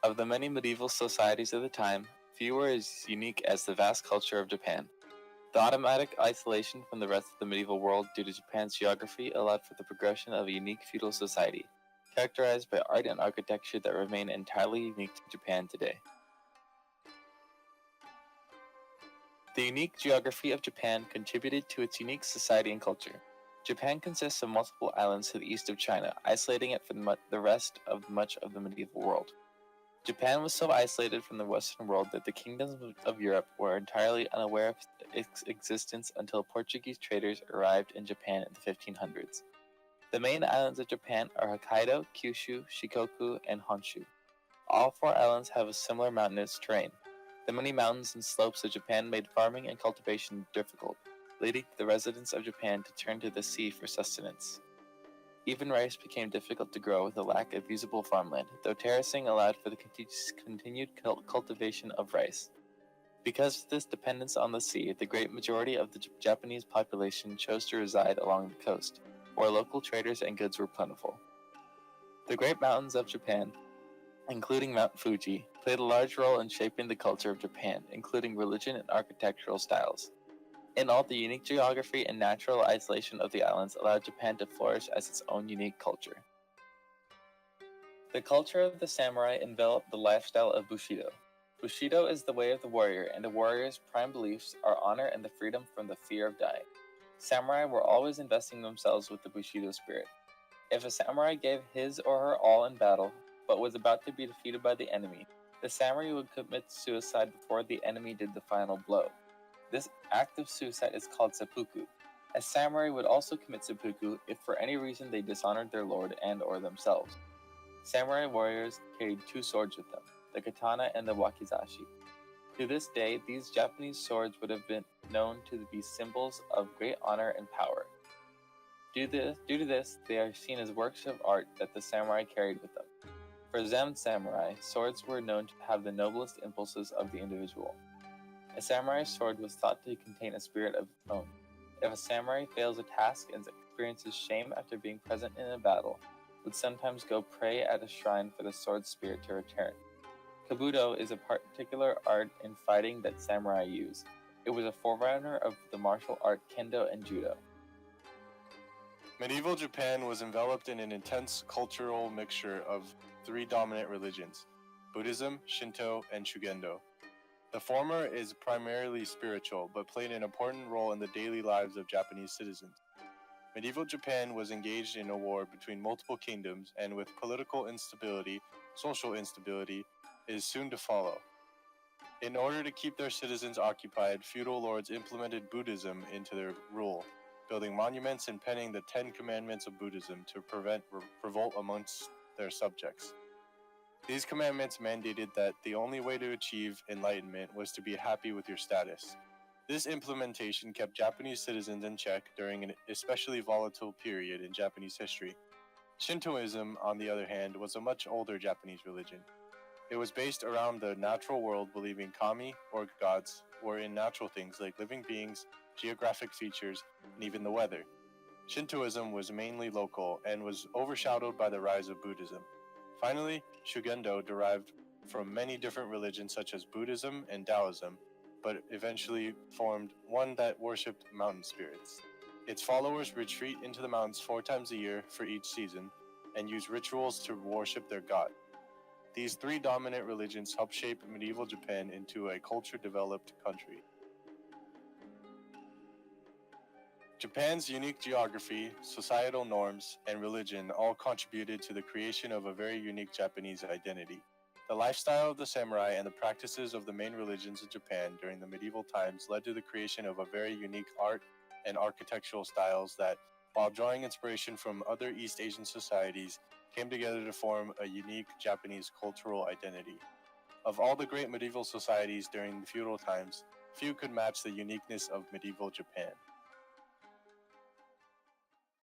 Of the many medieval societies of the time, few were as unique as the vast culture of Japan. The automatic isolation from the rest of the medieval world due to Japan's geography allowed for the progression of a unique feudal society, characterized by art and architecture that remain entirely unique to Japan today. The unique geography of Japan contributed to its unique society and culture. Japan consists of multiple islands to the east of China, isolating it from the rest of much of the medieval world. Japan was so isolated from the Western world that the kingdoms of Europe were entirely unaware of its existence until Portuguese traders arrived in Japan in the 1500s. The main islands of Japan are Hokkaido, Kyushu, Shikoku, and Honshu. All four islands have a similar mountainous terrain. The many mountains and slopes of Japan made farming and cultivation difficult, leading the residents of Japan to turn to the sea for sustenance. Even rice became difficult to grow with a lack of usable farmland, though terracing allowed for the continued cultivation of rice. Because of this dependence on the sea, the great majority of the Japanese population chose to reside along the coast, where local traders and goods were plentiful. The great mountains of Japan, including Mount Fuji, played a large role in shaping the culture of Japan, including religion and architectural styles. In all, the unique geography and natural isolation of the islands allowed Japan to flourish as its own unique culture. The culture of the samurai enveloped the lifestyle of Bushido. Bushido is the way of the warrior, and a warrior's prime beliefs are honor and the freedom from the fear of dying. Samurai were always investing themselves with the Bushido spirit. If a samurai gave his or her all in battle, but was about to be defeated by the enemy, the samurai would commit suicide before the enemy did the final blow. This act of suicide is called seppuku. A samurai would also commit seppuku if for any reason they dishonored their lord and or themselves. Samurai warriors carried two swords with them, the katana and the wakizashi. To this day, these Japanese swords would have been known to be symbols of great honor and power. Due to this, they are seen as works of art that the samurai carried with them. For Zen samurai, swords were known to have the noblest impulses of the individual. A samurai's sword was thought to contain a spirit of its own. If a samurai fails a task and experiences shame after being present in a battle, would sometimes go pray at a shrine for the sword's spirit to return. Kabuto is a particular art in fighting that samurai use. It was a forerunner of the martial art kendo and judo. Medieval Japan was enveloped in an intense cultural mixture of three dominant religions: Buddhism, Shinto, and Shugendo. The former is primarily spiritual, but played an important role in the daily lives of Japanese citizens. Medieval Japan was engaged in a war between multiple kingdoms, and with political instability, social instability is soon to follow. In order to keep their citizens occupied, feudal lords implemented Buddhism into their rule, building monuments and penning the 10 Commandments of Buddhism to prevent revolt amongst their subjects. These commandments mandated that the only way to achieve enlightenment was to be happy with your status. This implementation kept Japanese citizens in check during an especially volatile period in Japanese history. Shintoism, on the other hand, was a much older Japanese religion. It was based around the natural world, believing kami, or gods, were in natural things like living beings, geographic features, and even the weather. Shintoism was mainly local and was overshadowed by the rise of Buddhism. Finally, Shugendo derived from many different religions such as Buddhism and Taoism, but eventually formed one that worshipped mountain spirits. Its followers retreat into the mountains 4 times a year for each season and use rituals to worship their god. These three dominant religions helped shape medieval Japan into a culture-developed country. Japan's unique geography, societal norms, and religion all contributed to the creation of a very unique Japanese identity. The lifestyle of the samurai and the practices of the main religions of Japan during the medieval times led to the creation of a very unique art and architectural styles that, while drawing inspiration from other East Asian societies, came together to form a unique Japanese cultural identity. Of all the great medieval societies during the feudal times, few could match the uniqueness of medieval Japan.